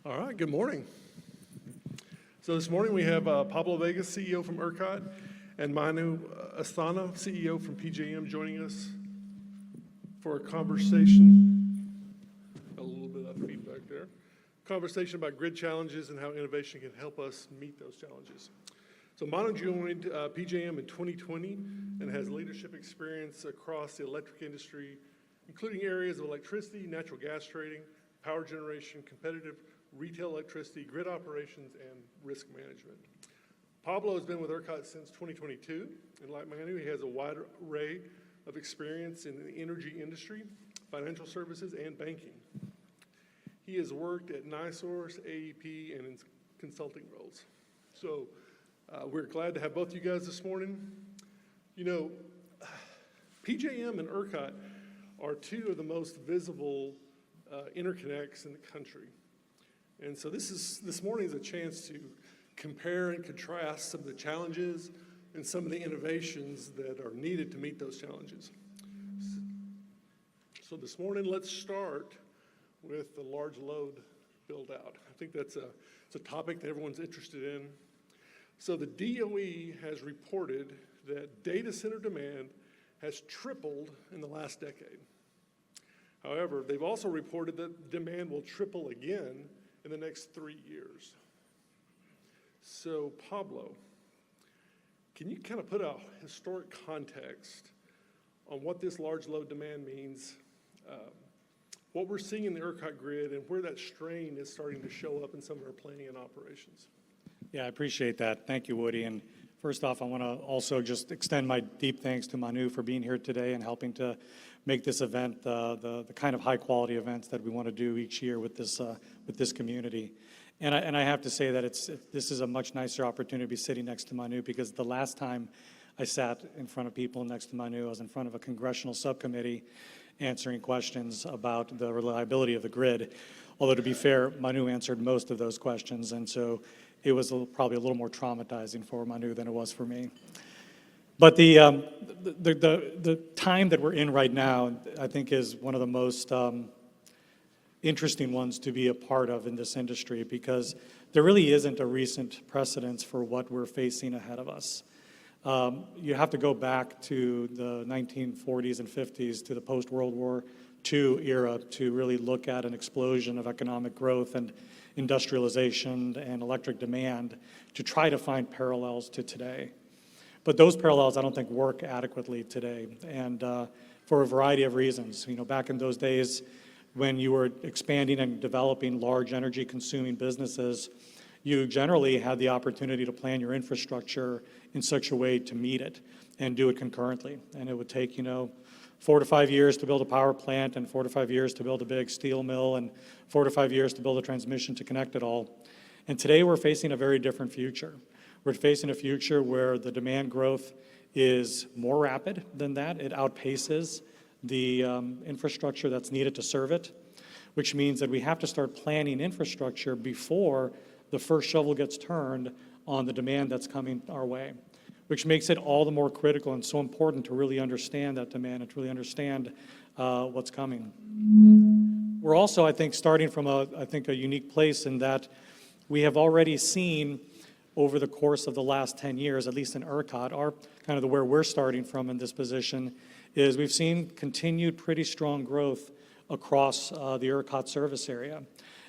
All right, good morning. So this morning we have Pablo Vega, CEO from ERCOT, and Manu, Asthana, CEO from PJM, joining us for a conversation. A little bit of feedback there. Conversation about grid challenges and how innovation can help us meet those challenges. So Manu joined PJM in 2020 and has leadership experience across the electric industry, including areas of electricity, natural gas trading, power generation, competitive retail electricity, grid operations, and risk management. Pablo has been with ERCOT since 2022, and like Manu, he has a wide array of experience in the energy industry, financial services, and banking. He has worked at NiSource, AEP, and in consulting roles. So we're glad to have both you guys this morning. You know, PJM and ERCOT are two of the most visible interconnects in the country. And so this morning is a chance to compare and contrast some of the challenges and some of the innovations that are needed to meet those challenges. So this morning, let's start with the large load build out. I think it's a topic that everyone's interested in. So the DOE has reported that data center demand has tripled in the last decade. However, they've also reported that demand will triple again in the next 3 years. So Pablo, can you kind of put a historic context on what this large load demand means, what we're seeing in the ERCOT grid, and where that strain is starting to show up in some of our planning and operations? Yeah, I appreciate that. Thank you, Woody. And first off, I want to also just extend my deep thanks to Manu for being here today and helping to make this event the kind of high-quality events that we want to do each year with this community. And I have to say that this is a much nicer opportunity to be sitting next to Manu, because the last time I sat in front of people next to Manu, I was in front of a congressional subcommittee answering questions about the reliability of the grid. Although, to be fair, Manu answered most of those questions, and so it was probably a little more traumatizing for Manu than it was for me. But the time that we're in right now, I think, is one of the most interesting ones to be a part of in this industry, because there really isn't a recent precedence for what we're facing ahead of us. You have to go back to the 1940s and 50s, to the post-World War II era, to really look at an explosion of economic growth and industrialization and electric demand to try to find parallels to today. But those parallels, I don't think, work adequately today, and for a variety of reasons. You know, back in those days, when you were expanding and developing large energy-consuming businesses, you generally had the opportunity to plan your infrastructure in such a way to meet it and do it concurrently. And it would take, 4 to 5 years to build a power plant, and 4 to 5 years to build a big steel mill, and 4 to 5 years to build a transmission to connect it all. And today we're facing a very different future. We're facing a future where the demand growth is more rapid than that. It outpaces the infrastructure that's needed to serve it, which means that we have to start planning infrastructure before the first shovel gets turned on the demand that's coming our way, which makes it all the more critical and so important to really understand that demand and to really understand what's coming. We're also, I think, starting from a unique place in that we have already seen over the course of the last 10 years, at least in ERCOT, where we're starting from in this position, is we've seen continued pretty strong growth across the ERCOT service area.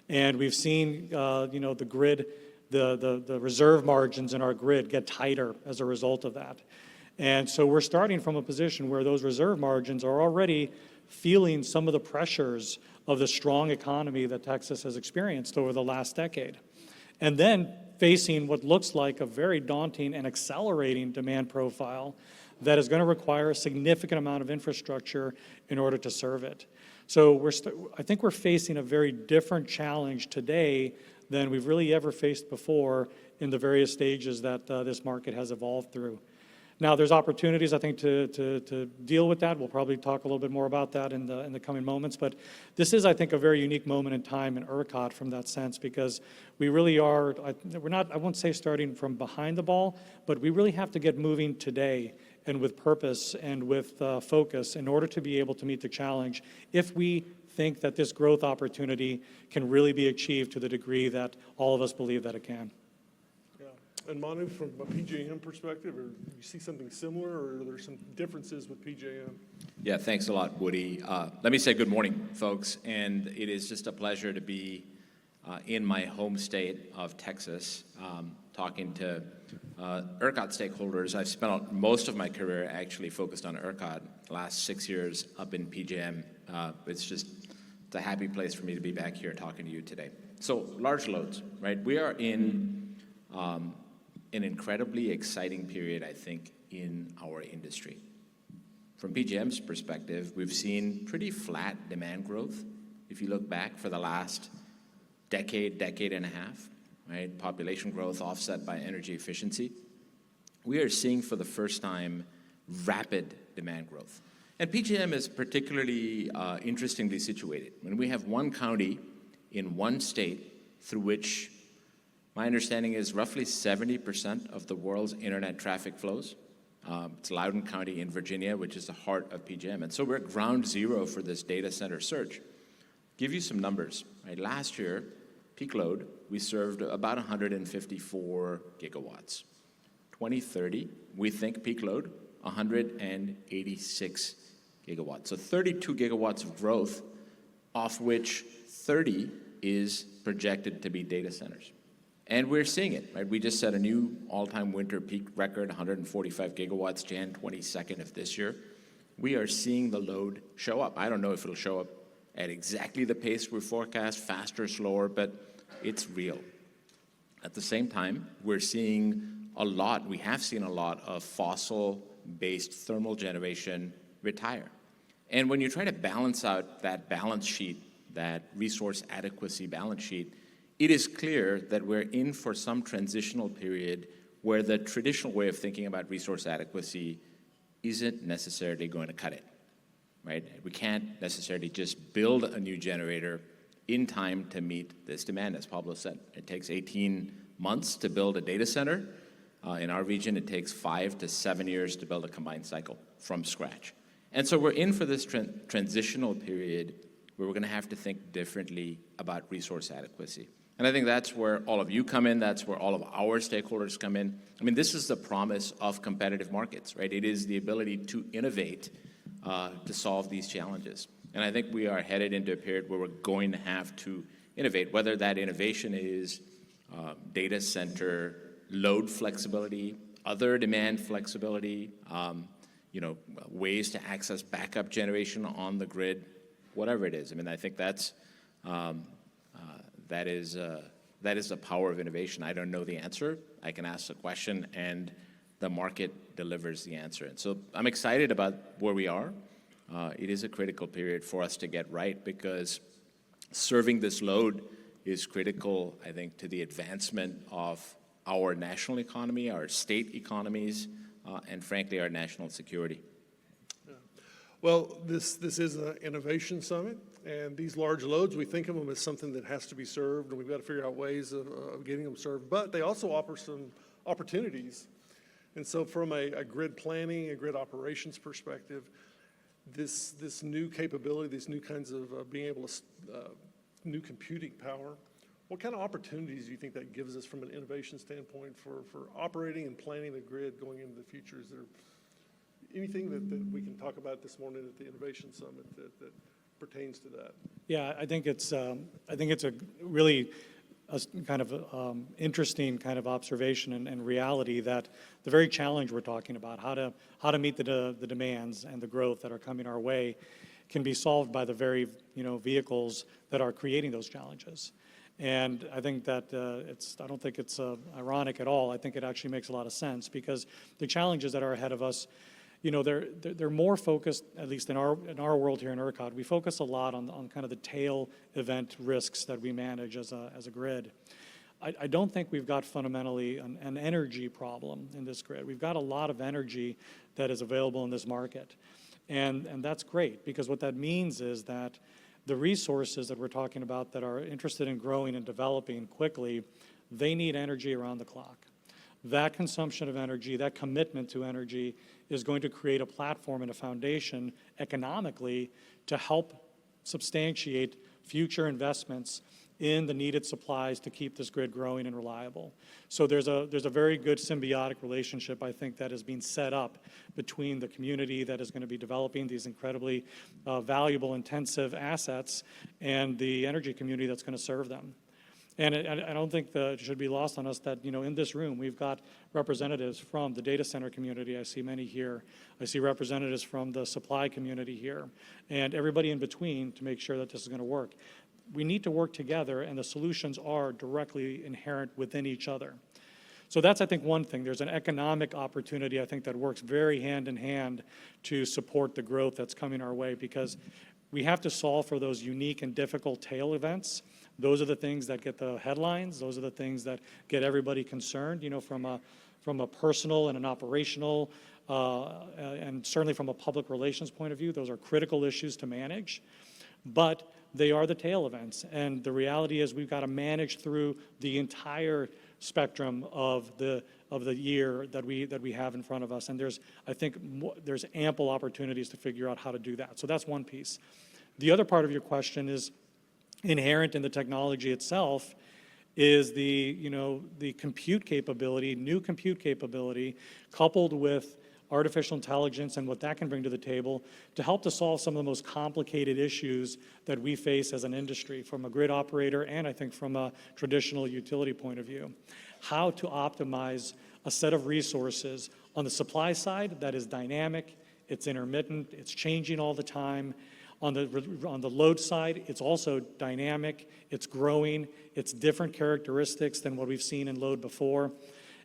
And we've seen, the grid, the reserve margins in our grid get tighter as a result of that. And so we're starting from a position where those reserve margins are already feeling some of the pressures of the strong economy that Texas has experienced over the last decade. And then facing what looks like a very daunting and accelerating demand profile that is going to require a significant amount of infrastructure in order to serve it. So I think we're facing a very different challenge today than we've really ever faced before in the various stages that this market has evolved through. Now, there's opportunities, I think, to deal with that. We'll probably talk a little bit more about that in the coming moments. But this is, I think, a very unique moment in time in ERCOT from that sense, because we really are, we're not, I won't say starting from behind the ball, but we really have to get moving today and with purpose and with focus in order to be able to meet the challenge if we think that this growth opportunity can really be achieved to the degree that all of us believe that it can. Yeah. And Manu, from a PJM perspective, or you see something similar, or are there some differences with PJM? Yeah, thanks a lot, Woody. Let me say good morning, folks, and it is just a pleasure to be in my home state of Texas, talking to ERCOT stakeholders. I've spent most of my career actually focused on ERCOT, the last 6 years up in PJM. It's a happy place for me to be back here talking to you today. So large loads, right? We are in an incredibly exciting period, I think, in our industry. From PJM's perspective, we've seen pretty flat demand growth. If you look back for the last decade and a half, right? Population growth offset by energy efficiency. We are seeing for the first time rapid demand growth. And PJM is particularly interestingly situated. When we have one county in one state through which my understanding is roughly 70% of the world's internet traffic flows. It's Loudoun County in Virginia, which is the heart of PJM. And so we're at ground zero for this data center surge. Give you some numbers. Right? Last year, peak load, we served about 154 gigawatts. 2030, we think peak load, 186 gigawatts. So 32 gigawatts of growth, of which 30 is projected to be data centers. And we're seeing it, right? We just set a new all-time winter peak record, 145 gigawatts, Jan 22nd of this year. We are seeing the load show up. I don't know if it'll show up at exactly the pace we forecast, faster, slower, but it's real. At the same time, we have seen a lot of fossil-based thermal generation retire. And when you try to balance out that balance sheet, that resource adequacy balance sheet, it is clear that we're in for some transitional period where the traditional way of thinking about resource adequacy isn't necessarily going to cut it, right? We can't necessarily just build a new generator in time to meet this demand. As Pablo said, it takes 18 months to build a data center. In our region, it takes 5 to 7 years to build a combined cycle from scratch. And so we're in for this transitional period where we're going to have to think differently about resource adequacy. And I think that's where all of you come in. That's where all of our stakeholders come in. I mean, this is the promise of competitive markets, right? It is the ability to innovate to solve these challenges. And I think we are headed into a period where we're going to have to innovate, whether that innovation is data center load flexibility, other demand flexibility, ways to access backup generation on the grid, whatever it is. I mean, I think that is the power of innovation. I don't know the answer. I can ask the question, and the market delivers the answer. And so I'm excited about where we are. It is a critical period for us to get right because serving this load is critical, I think, to the advancement of our national economy, our state economies, and frankly, our national security. Yeah. Well, this is an innovation summit, and these large loads, we think of them as something that has to be served, and we've got to figure out ways of getting them served, but they also offer some opportunities. And so from a grid planning, a grid operations perspective, this new capability, these new kinds of being able to, new computing power, what kind of opportunities do you think that gives us from an innovation standpoint for operating and planning the grid going into the future? Is there anything that we can talk about this morning at the Innovation Summit that pertains to that? Yeah, I think it's a really kind of interesting kind of observation and reality that the very challenge we're talking about, how to meet the demands and the growth that are coming our way, can be solved by the very vehicles that are creating those challenges. And I think that I don't think it's ironic at all. I think it actually makes a lot of sense because the challenges that are ahead of us, they're more focused, at least in our world here in ERCOT, we focus a lot on kind of the tail event risks that we manage as a grid. I don't think we've got fundamentally an energy problem in this grid. We've got a lot of energy that is available in this market. And that's great because what that means is that the resources that we're talking about that are interested in growing and developing quickly, they need energy around the clock. That consumption of energy, that commitment to energy is going to create a platform and a foundation economically to help substantiate future investments in the needed supplies to keep this grid growing and reliable. So there's a very good symbiotic relationship, I think, that is being set up between the community that is going to be developing these incredibly valuable, intensive assets and the energy community that's going to serve them. And I don't think that it should be lost on us that, in this room, we've got representatives from the data center community. I see many here. I see representatives from the supply community here, and everybody in between to make sure that this is going to work. We need to work together, and the solutions are directly inherent within each other. So that's, I think, one thing. There's an economic opportunity, I think, that works very hand in hand to support the growth that's coming our way, because we have to solve for those unique and difficult tail events. Those are the things that get the headlines. Those are the things that get everybody concerned, from a personal and an operational, and certainly from a public relations point of view. Those are critical issues to manage. But they are the tail events, and the reality is we've got to manage through the entire spectrum of the year that we have in front of us. And I think there's ample opportunities to figure out how to do that. So that's one piece. The other part of your question is inherent in the technology itself is the compute capability, new compute capability, coupled with artificial intelligence and what that can bring to the table to help to solve some of the most complicated issues that we face as an industry from a grid operator and I think from a traditional utility point of view. How to optimize a set of resources on the supply side that is dynamic, it's intermittent, it's changing all the time. On the load side, it's also dynamic, it's growing, it's different characteristics than what we've seen in load before.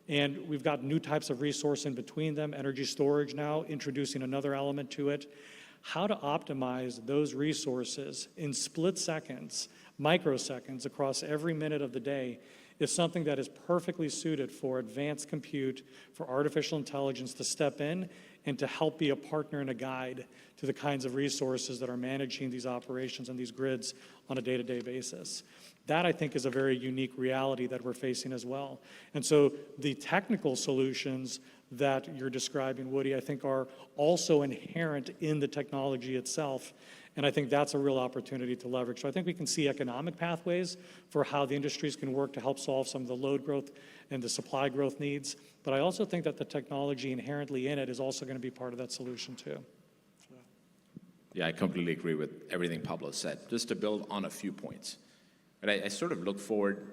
And we've got new types of resource in between them, energy storage now, introducing another element to it. How to optimize those resources in split seconds, microseconds across every minute of the day is something that is perfectly suited for advanced compute, for artificial intelligence to step in and to help be a partner and a guide to the kinds of resources that are managing these operations and these grids on a day-to-day basis. That, I think, is a very unique reality that we're facing as well. And so the technical solutions that you're describing, Woody, I think are also inherent in the technology itself. And I think that's a real opportunity to leverage. So I think we can see economic pathways for how the industries can work to help solve some of the load growth and the supply growth needs. But I also think that the technology inherently in it is also going to be part of that solution too. Yeah, I completely agree with everything Pablo said. Just to build on a few points. But I sort of look forward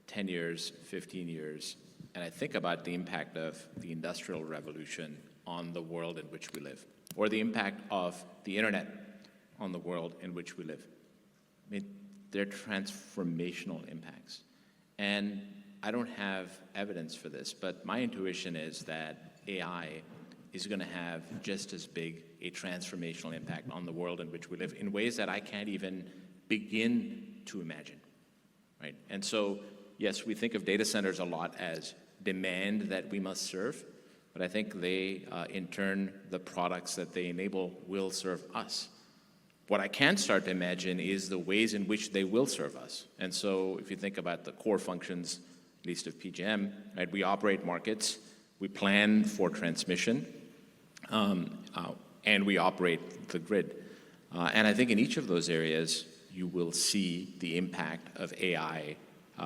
10 years, 15 years, and I think about the impact of the Industrial Revolution on the world in which we live, or the impact of the internet on the world in which we live. I mean, they're transformational impacts. And I don't have evidence for this, but my intuition is that AI is going to have just as big a transformational impact on the world in which we live in ways that I can't even begin to imagine, right? And so, yes, we think of data centers a lot as demand that we must serve, but I think they, in turn, the products that they enable will serve us. What I can start to imagine is the ways in which they will serve us. And so if you think about the core functions, at least of PJM, right, we operate markets, we plan for transmission, and we operate the grid. And I think in each of those areas, you will see the impact of AI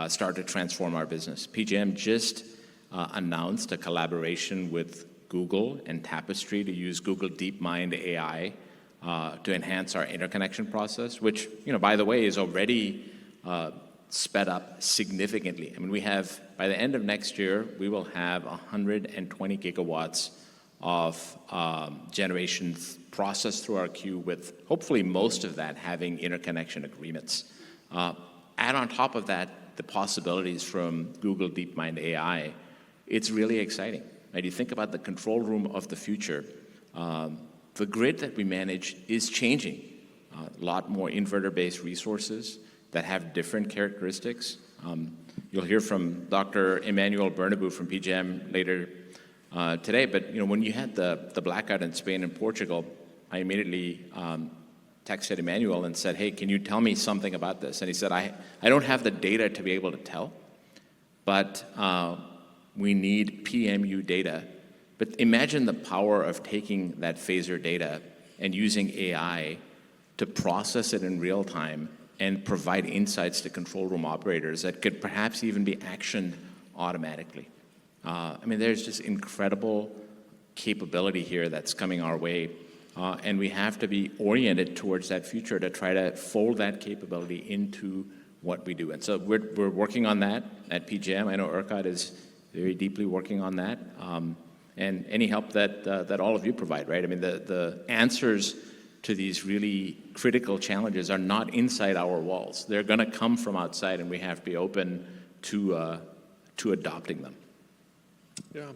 start to transform our business. PJM just announced a collaboration with Google and Tapestry to use Google DeepMind AI to enhance our interconnection process, which, by the way, is already sped up significantly. I mean, we have, by the end of next year, we will have 120 gigawatts of generation processed through our queue, with hopefully most of that having interconnection agreements. Add on top of that the possibilities from Google DeepMind AI. It's really exciting. Right? You think about the control room of the future. The grid that we manage is changing. A lot more inverter-based resources that have different characteristics. You'll hear from Dr. Emmanuel Bernabeu from PJM later today, but when you had the blackout in Spain and Portugal, I immediately texted Emmanuel and said, hey, can you tell me something about this? And he said, I don't have the data to be able to tell, but we need PMU data But imagine the power of taking that phaser data and using AI to process it in real time and provide insights to control room operators that could perhaps even be actioned automatically. I mean, there's just incredible capability here that's coming our way, and we have to be oriented towards that future to try to fold that capability into what we do. And so we're working on that at PJM. I know ERCOT is very deeply working on that, and any help that all of you provide, right? I mean, the answers to these really critical challenges are not inside our walls. They're going to come from outside, and we have to be open to adopting them. Yeah.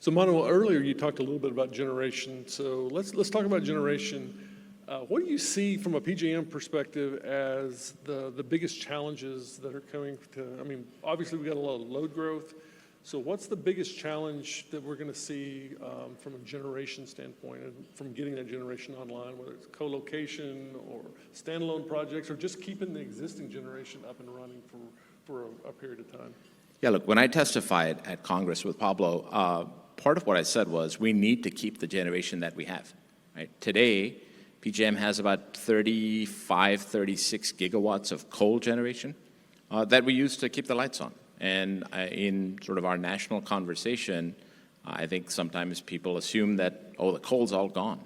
So Manu, earlier you talked a little bit about generation. So let's talk about generation. What do you see from a PJM perspective as the biggest challenges that are coming to, I mean, obviously we got a lot of load growth. So what's the biggest challenge that we're going to see from a generation standpoint and from getting that generation online, whether it's co-location or standalone projects or just keeping the existing generation up and running for a period of time? Yeah, look, when I testified at Congress with Pablo, part of what I said was we need to keep the generation that we have. Right? Today, PJM has about 35, 36 gigawatts of coal generation that we use to keep the lights on. And in sort of our national conversation, I think sometimes people assume that, oh, the coal's all gone.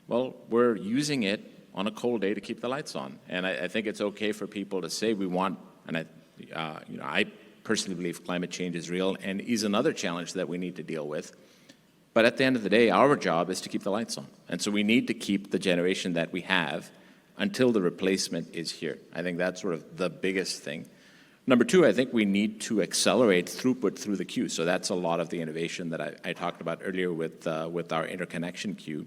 Well, we're using it on a cold day to keep the lights on. And I think it's okay for people to say we want, and I personally believe climate change is real and is another challenge that we need to deal with. But at the end of the day, our job is to keep the lights on. And so we need to keep the generation that we have until the replacement is here. I think that's sort of the biggest thing. Number two, I think we need to accelerate throughput through the queue. So that's a lot of the innovation that I talked about earlier with our interconnection queue.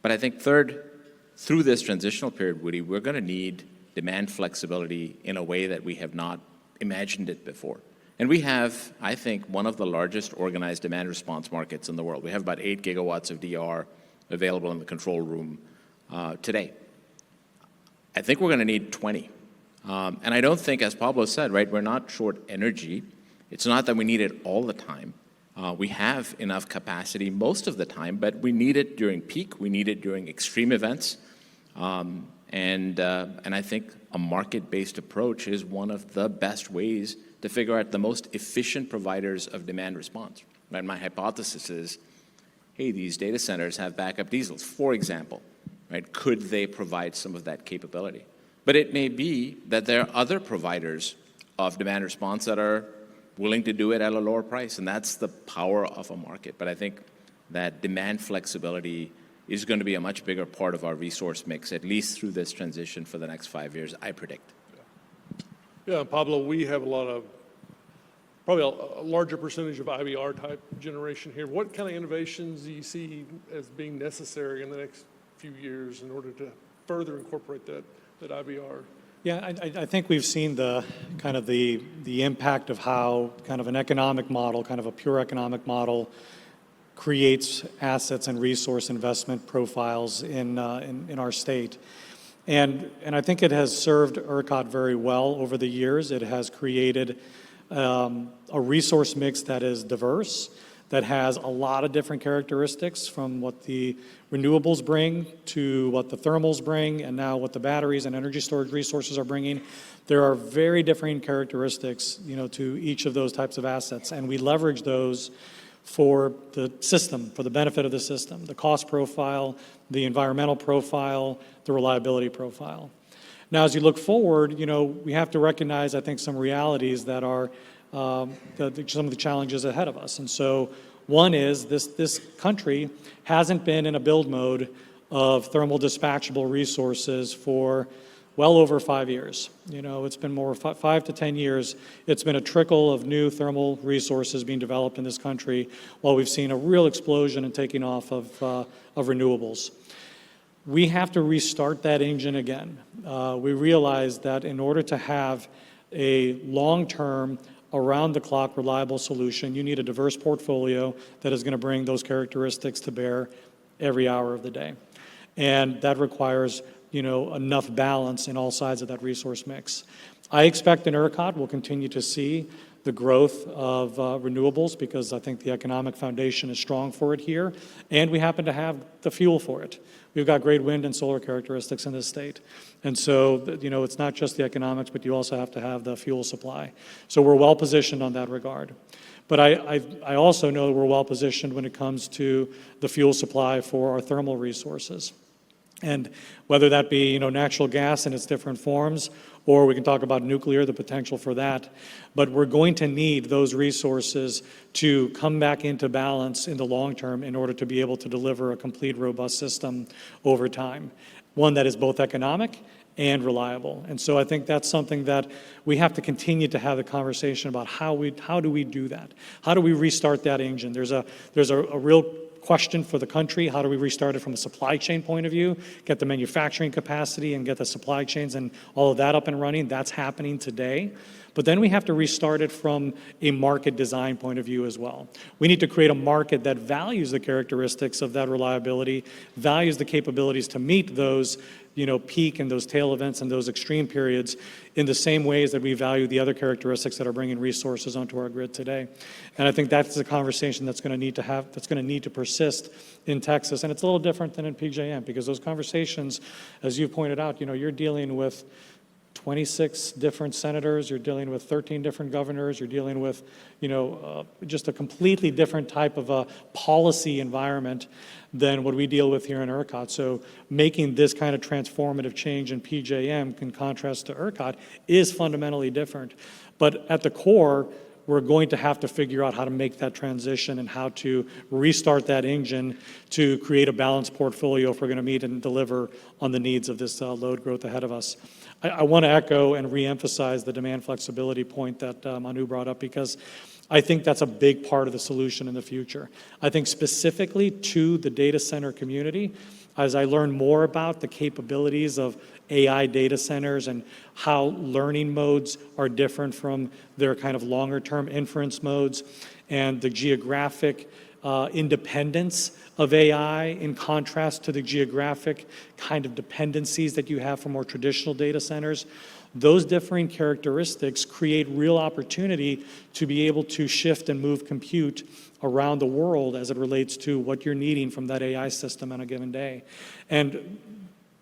But I think third, through this transitional period, Woody, we're going to need demand flexibility in a way that we have not imagined it before. And we have, I think, one of the largest organized demand response markets in the world. We have about 8 gigawatts of DR available in the control room today. I think we're going to need 20. And I don't think, as Pablo said, right, we're not short energy. It's not that we need it all the time. We have enough capacity most of the time, but we need it during peak. We need it during extreme events. And I think a market-based approach is one of the best ways to figure out the most efficient providers of demand response. Right? My hypothesis is, hey, these data centers have backup diesels, for example. Right? Could they provide some of that capability? But it may be that there are other providers of demand response that are willing to do it at a lower price, and that's the power of a market. But I think that demand flexibility is going to be a much bigger part of our resource mix, at least through this transition for the next 5 years, I predict. Yeah, Pablo, we have probably a larger percentage of IBR type generation here. What kind of innovations do you see as being necessary in the next few years in order to further incorporate that IBR? Yeah, I think we've seen the kind of the impact of how kind of an economic model, kind of a pure economic model, creates assets and resource investment profiles in our state. And I think it has served ERCOT very well over the years. It has created a resource mix that is diverse, that has a lot of different characteristics, from what the renewables bring to what the thermals bring, and now what the batteries and energy storage resources are bringing. There are very different characteristics, to each of those types of assets, and we leverage those for the system, for the benefit of the system, the cost profile, the environmental profile, the reliability profile. Now, as you look forward, we have to recognize, I think, some realities that are some of the challenges ahead of us. And so one is this country hasn't been in a build mode of thermal dispatchable resources for well over 5 years. It's been more 5 to 10 years. It's been a trickle of new thermal resources being developed in this country, while we've seen a real explosion and taking off of renewables. We have to restart that engine again. We realize that in order to have a long-term, around-the-clock reliable solution, you need a diverse portfolio that is going to bring those characteristics to bear every hour of the day. And that requires enough balance in all sides of that resource mix. I expect in ERCOT we'll continue to see the growth of renewables, because I think the economic foundation is strong for it here, and we happen to have the fuel for it. We've got great wind and solar characteristics in this state. And so, it's not just the economics, but you also have to have the fuel supply. So we're well positioned on that regard. But I also know that we're well positioned when it comes to the fuel supply for our thermal resources. And whether that be, natural gas in its different forms, or we can talk about nuclear, the potential for that. But we're going to need those resources to come back into balance in the long term in order to be able to deliver a complete, robust system over time. One that is both economic and reliable. And so I think that's something that we have to continue to have the conversation about how do we do that? How do we restart that engine? There's a real question for the country. How do we restart it from a supply chain point of view, get the manufacturing capacity and get the supply chains and all of that up and running? That's happening today. But then we have to restart it from a market design point of view as well. We need to create a market that values the characteristics of that reliability, values the capabilities to meet those peak and those tail events and those extreme periods in the same ways that we value the other characteristics that are bringing resources onto our grid today. And I think that's a conversation that's going to need to persist in Texas. And it's a little different than in PJM, because those conversations, as you pointed out, you're dealing with 26 different senators, you're dealing with 13 different governors, you're dealing with, just a completely different type of a policy environment than what we deal with here in ERCOT. So making this kind of transformative change in PJM in contrast to ERCOT is fundamentally different. But at the core, we're going to have to figure out how to make that transition and how to restart that engine to create a balanced portfolio if we're going to meet and deliver on the needs of this load growth ahead of us. I want to echo and reemphasize the demand flexibility point that Manu brought up, because I think that's a big part of the solution in the future. I think specifically to the data center community, as I learn more about the capabilities of AI data centers and how learning modes are different from their kind of longer-term inference modes, and the geographic independence of AI in contrast to the geographic kind of dependencies that you have from more traditional data centers, those differing characteristics create real opportunity to be able to shift and move compute around the world as it relates to what you're needing from that AI system on a given day. And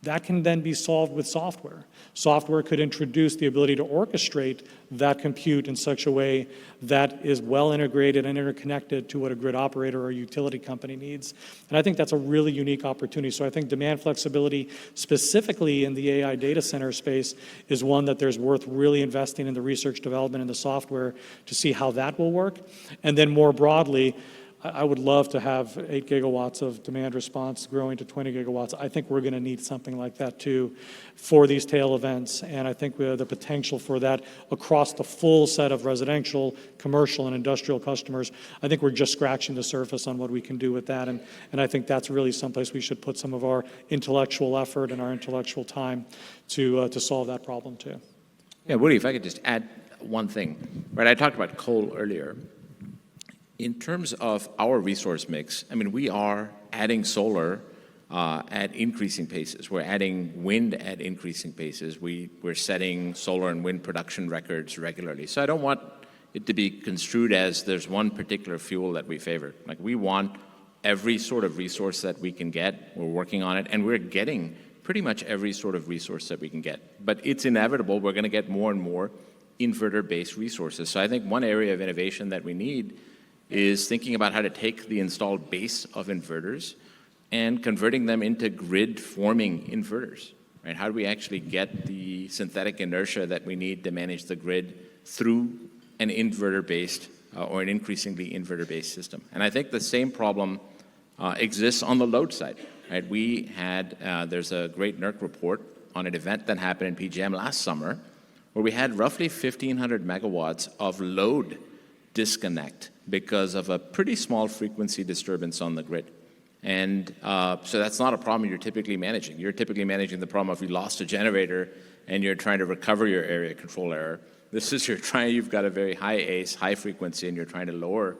that can then be solved with software. Software could introduce the ability to orchestrate that compute in such a way that is well integrated and interconnected to what a grid operator or utility company needs. And I think that's a really unique opportunity. So I think demand flexibility, specifically in the AI data center space, is one that there's worth really investing in the research, development, and the software to see how that will work. And then more broadly, I would love to have 8 gigawatts of demand response growing to 20 gigawatts. I think we're going to need something like that too for these tail events. And I think we have the potential for that across the full set of residential, commercial, and industrial customers. I think we're just scratching the surface on what we can do with that. And I think that's really someplace we should put some of our intellectual effort and our intellectual time to solve that problem too. Yeah, Woody, if I could just add one thing. Right, I talked about coal earlier. In terms of our resource mix, I mean, we are adding solar at increasing paces. We're adding wind at increasing paces. We're setting solar and wind production records regularly. So I don't want it to be construed as there's one particular fuel that we favor. Like, we want every sort of resource that we can get. We're working on it, and we're getting pretty much every sort of resource that we can get. But it's inevitable we're going to get more and more inverter-based resources. So I think one area of innovation that we need is thinking about how to take the installed base of inverters and converting them into grid-forming inverters, right? How do we actually get the synthetic inertia that we need to manage the grid through an inverter-based or an increasingly inverter-based system? And I think the same problem exists on the load side, right? There's a great NERC report on an event that happened in PJM last summer where we had roughly 1,500 megawatts of load disconnect because of a pretty small frequency disturbance on the grid. And so that's not a problem you're typically managing. You're typically managing the problem of you lost a generator and you're trying to recover your area control error. This is you've got a very high ACE, high frequency, and you're trying to lower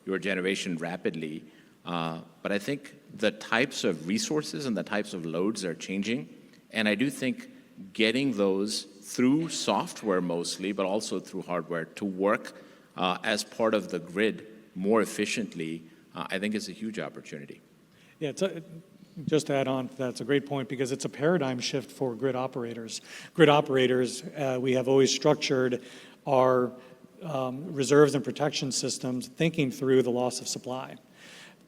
your generation rapidly. But I think the types of resources and the types of loads are changing. And I do think getting those through software mostly, but also through hardware to work as part of the grid more efficiently, I think is a huge opportunity. Yeah, just to add on to that, it's a great point because it's a paradigm shift for grid operators. Grid operators, we have always structured our reserves and protection systems thinking through the loss of supply.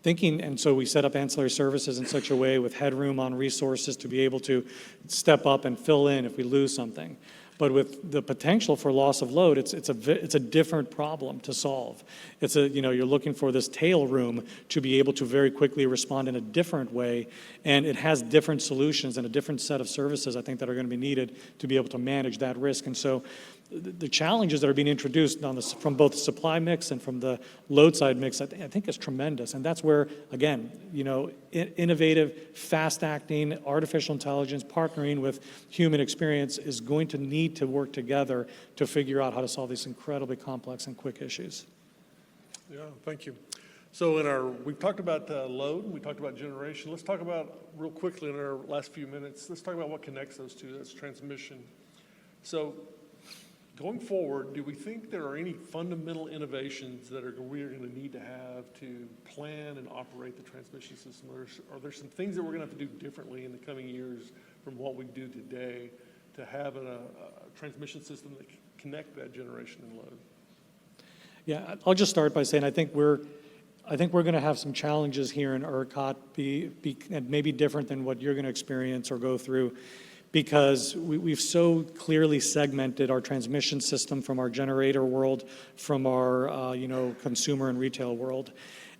And so we set up ancillary services in such a way with headroom on resources to be able to step up and fill in if we lose something. But with the potential for loss of load, it's a different problem to solve. You're looking for this tail room to be able to very quickly respond in a different way, and it has different solutions and a different set of services, I think, that are going to be needed to be able to manage that risk. And so the challenges that are being introduced from both the supply mix and from the load side mix, I think is tremendous. And that's where, again, innovative, fast-acting, artificial intelligence, partnering with human experience is going to need to work together to figure out how to solve these incredibly complex and quick issues. Yeah, thank you. So we've talked about load, we talked about generation. Let's talk about, real quickly in our last few minutes, let's talk about what connects those two. That's transmission. So going forward, do we think there are any fundamental innovations that we're going to need to have to plan and operate the transmission system? Or are there some things that we're going to have to do differently in the coming years from what we do today to have a transmission system that can connect that generation and load? Yeah, I'll just start by saying I think we're going to have some challenges here in ERCOT, and maybe different than what you're going to experience or go through, because we've so clearly segmented our transmission system from our generator world, from our consumer and retail world.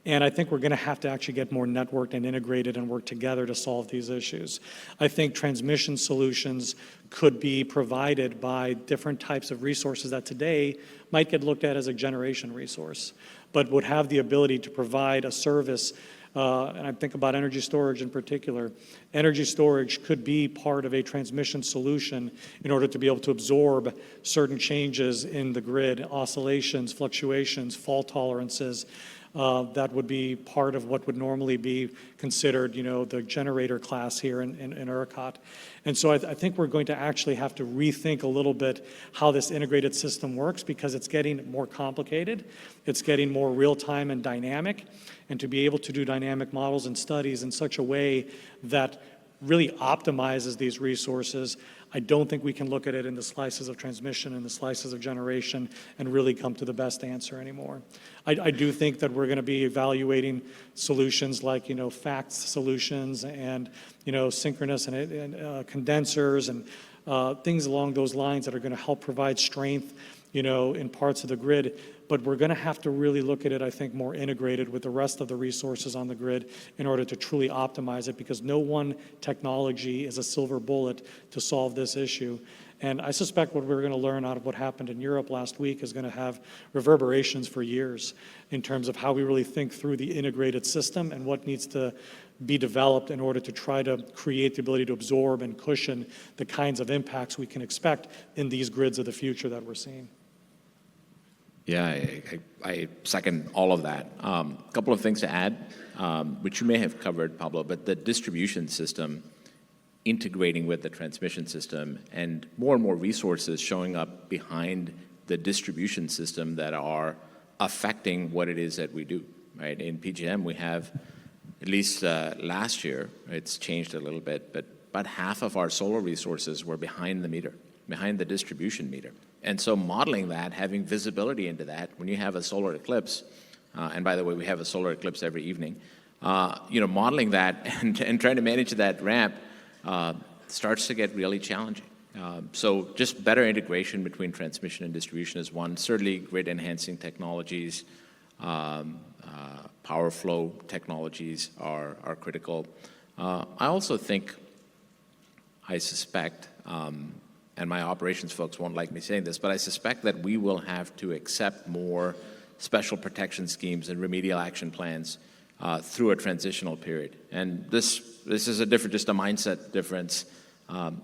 And I think we're going to have to actually get more networked and integrated and work together to solve these issues. I think transmission solutions could be provided by different types of resources that today might get looked at as a generation resource, but would have the ability to provide a service. And I think about energy storage in particular. Energy storage could be part of a transmission solution in order to be able to absorb certain changes in the grid, oscillations, fluctuations, fault tolerances. That would be part of what would normally be considered, the generator class here in ERCOT. And so I think we're going to actually have to rethink a little bit how this integrated system works, because it's getting more complicated, it's getting more real-time and dynamic, and to be able to do dynamic models and studies in such a way that really optimizes these resources. I don't think we can look at it in the slices of transmission and the slices of generation and really come to the best answer anymore. I do think that we're going to be evaluating solutions like, FACTS solutions and, synchronous and condensers and things along those lines that are going to help provide strength, in parts of the grid. But we're going to have to really look at it, I think, more integrated with the rest of the resources on the grid in order to truly optimize it, because no one technology is a silver bullet to solve this issue. And I suspect what we're going to learn out of what happened in Europe last week is going to have reverberations for years in terms of how we really think through the integrated system and what needs to be developed in order to try to create the ability to absorb and cushion the kinds of impacts we can expect in these grids of the future that we're seeing. Yeah, I second all of that. A couple of things to add, which you may have covered, Pablo, but the distribution system integrating with the transmission system, and more resources showing up behind the distribution system that are affecting what it is that we do, right? In PJM, we have, at least last year, it's changed a little bit, but about half of our solar resources were behind the meter, behind the distribution meter. And so modeling that, having visibility into that, when you have a solar eclipse, and by the way, we have a solar eclipse every evening, modeling that and trying to manage that ramp starts to get really challenging. So just better integration between transmission and distribution is one. Certainly grid enhancing technologies, power flow technologies are critical. I also think, I suspect, and my operations folks won't like me saying this, but I suspect that we will have to accept more special protection schemes and remedial action plans through a transitional period. And this is just a mindset difference.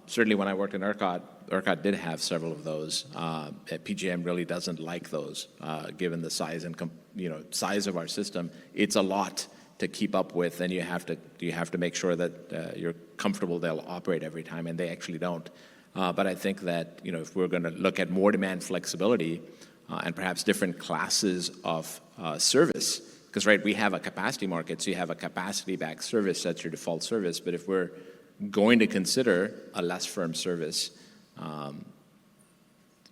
Certainly when I worked in ERCOT did have several of those. PJM really doesn't like those, given the size and size of our system. It's a lot to keep up with, and you have to make sure that you're comfortable they'll operate every time, and they actually don't. But I think that if we're going to look at more demand flexibility, and perhaps different classes of service. Because, right, we have a capacity market, so you have a capacity-backed service, that's your default service. But if we're going to consider a less firm service,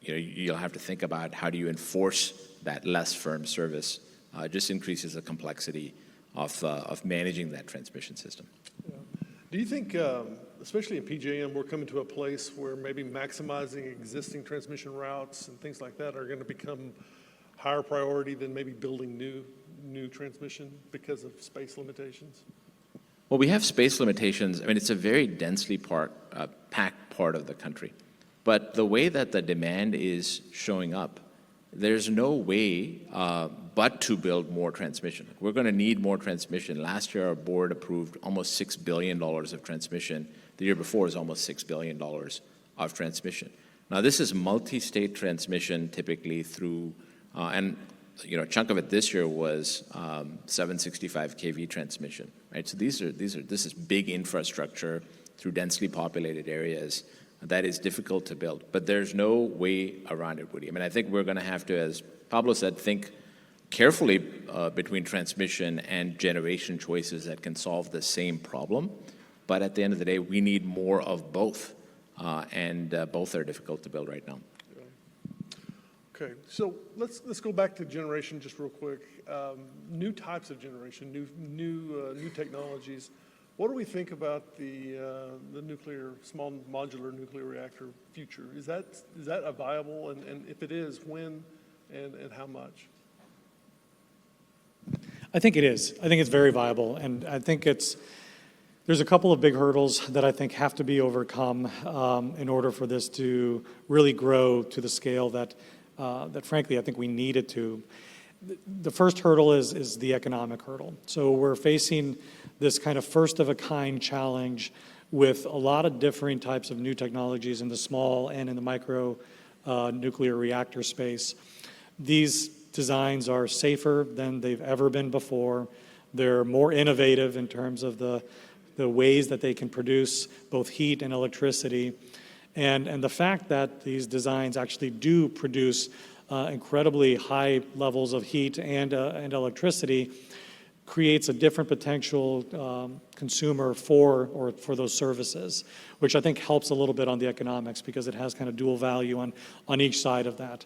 you'll have to think about how do you enforce that less firm service. It just increases the complexity of managing that transmission system. Yeah. Do you think, especially in PJM, we're coming to a place where maybe maximizing existing transmission routes and things like that are going to become higher priority than maybe building new transmission because of space limitations? Well, we have space limitations. I mean, it's a very densely packed part of the country. But the way that the demand is showing up, there's no way but to build more transmission. We're going to need more transmission. Last year, our board approved almost $6 billion of transmission. The year before was almost $6 billion of transmission. Now, this is multi-state transmission, typically through, and a chunk of it this year was 765 kV transmission, right? So this is big infrastructure through densely populated areas that is difficult to build. But there's no way around it, Woody. I mean, I think we're going to have to, as Pablo said, think carefully between transmission and generation choices that can solve the same problem. But at the end of the day, we need more of both, and both are difficult to build right now. Okay, so let's go back to generation just real quick. New types of generation, new technologies. What do we think about the nuclear, small modular nuclear reactor future? Is that a viable, and if it is, when and how much? I think it is. I think it's very viable, and I think there's a couple of big hurdles that I think have to be overcome in order for this to really grow to the scale that frankly I think we need it to. The first hurdle is the economic hurdle. So we're facing this kind of first-of-a-kind challenge with a lot of differing types of new technologies in the small and in the micro nuclear reactor space. These designs are safer than they've ever been before. They're more innovative in terms of the ways that they can produce both heat and electricity. And the fact that these designs actually do produce incredibly high levels of heat and electricity creates a different potential consumer for those services, which I think helps a little bit on the economics because it has kind of dual value on each side of that.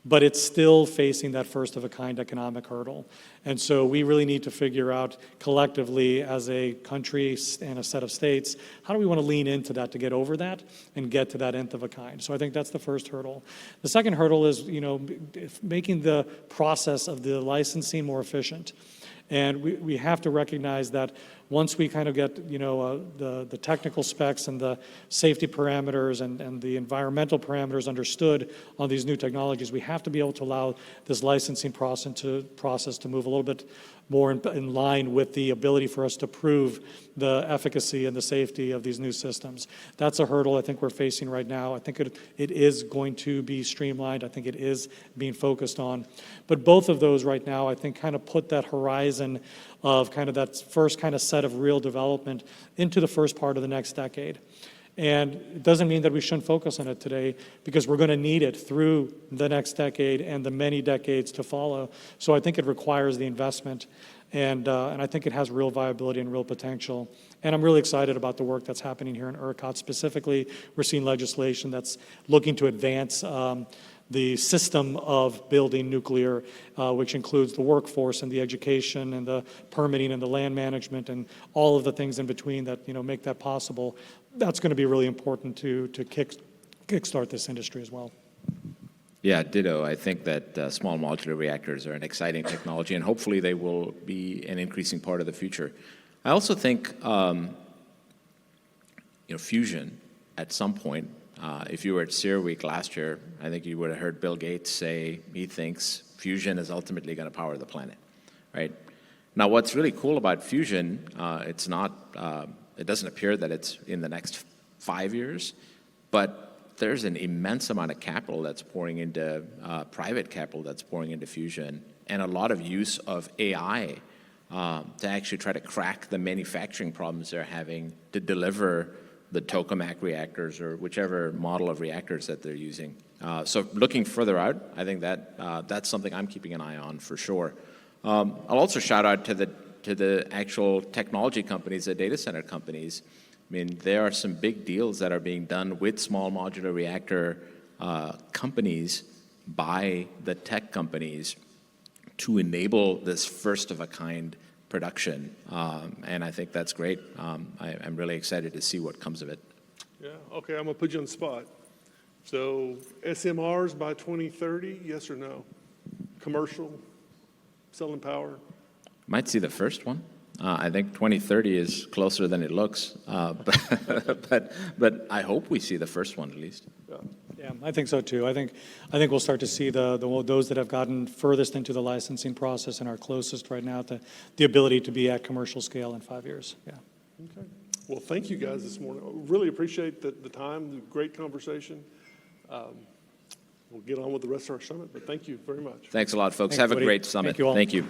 But it's still facing that first-of-a-kind economic hurdle. And so we really need to figure out collectively as a country and a set of states, how do we want to lean into that to get over that and get to that nth of a kind? So I think that's the first hurdle. The second hurdle is, making the process of the licensing more efficient. And we have to recognize that once we kind of get, the technical specs and the safety parameters and the environmental parameters understood on these new technologies, we have to be able to allow this licensing process to move a little bit more in line with the ability for us to prove the efficacy and the safety of these new systems. That's a hurdle I think we're facing right now. I think it is going to be streamlined. I think it is being focused on. But both of those right now, I think, kind of put that horizon of kind of that first kind of set of real development into the first part of the next decade. And it doesn't mean that we shouldn't focus on it today because we're going to need it through the next decade and the many decades to follow. So I think it requires the investment, and I think it has real viability and real potential. And I'm really excited about the work that's happening here in ERCOT. Specifically, we're seeing legislation that's looking to advance the system of building nuclear, which includes the workforce and the education and the permitting and the land management and all of the things in between that make that possible. That's going to be really important to kickstart this industry as well. Yeah, ditto. I think that small modular reactors are an exciting technology, and hopefully they will be an increasing part of the future. I also think fusion at some point. If you were at CERAWeek last year, I think you would have heard Bill Gates say he thinks fusion is ultimately going to power the planet, right? Now, what's really cool about fusion, it's not, it doesn't appear that it's in the next 5 years, but there's an immense amount of capital that's pouring into, private capital that's pouring into fusion, and a lot of use of AI to actually try to crack the manufacturing problems they're having to deliver the tokamak reactors or whichever model of reactors that they're using. So looking further out, I think that that's something I'm keeping an eye on for sure. I'll also shout out to the actual technology companies, the data center companies. I mean, there are some big deals that are being done with small modular reactor companies by the tech companies to enable this first-of-a-kind production, and I think that's great. I'm really excited to see what comes of it. Yeah, okay, I'm gonna put you on the spot. So SMRs by 2030, yes or no? Commercial, selling power? Might see the first one. I think 2030 is closer than it looks, but I hope we see the first one at least. Yeah. Yeah, I think so too. I think we'll start to see those that have gotten furthest into the licensing process and are closest right now to the ability to be at commercial scale in 5 years. Yeah. Okay. Well, thank you guys this morning. I really appreciate the time, the great conversation. We'll get on with the rest of our summit, but thank you very much. Thanks a lot, folks. Thanks, Have a Woody. great summit. Thank you all. Thank you.